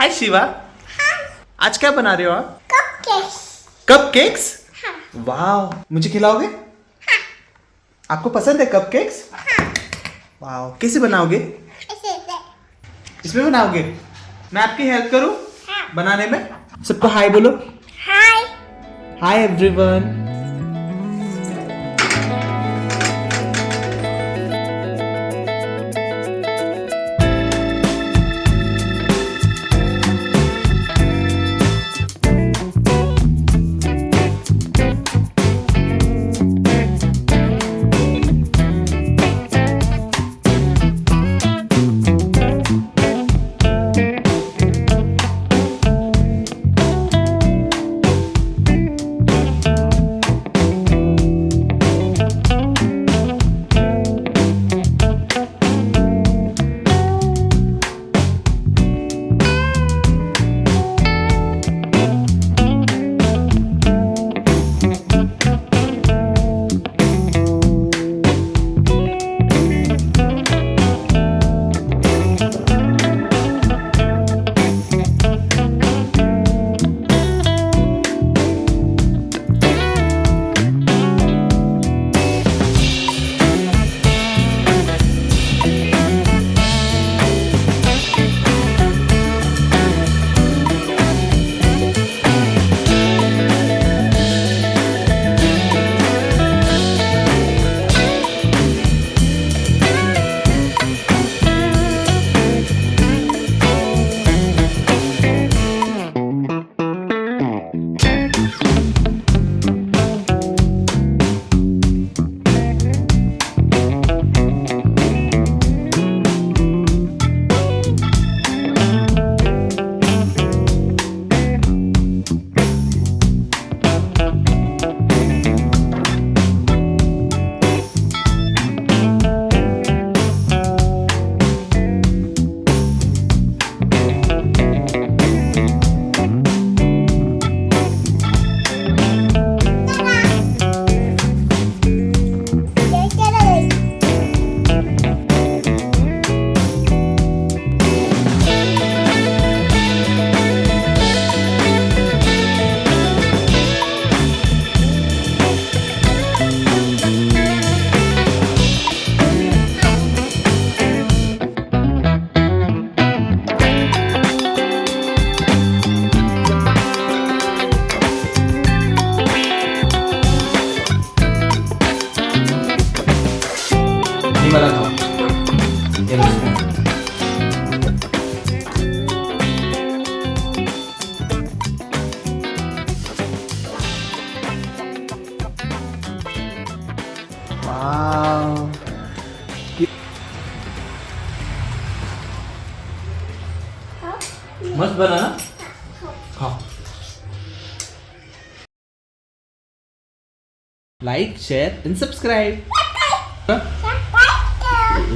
हाय शिवा, आज क्या बना रहे हो आप? कपकेक्स। कपकेक्स? हाँ। वाह, मुझे खिलाओगे? हाँ। आपको पसंद है कपकेक्स? हाँ। वाह, कैसे बनाओगे? ऐसे से। इसमें बनाओगे? मैं आपकी हेल्प करूं हाँ। बनाने में? सबको हाय बोलो। हाय। Hi everyone. वाला खाओ। ये लो इसमें। वाव, मस्त बना ना? खाओ। Like, share end subscribe.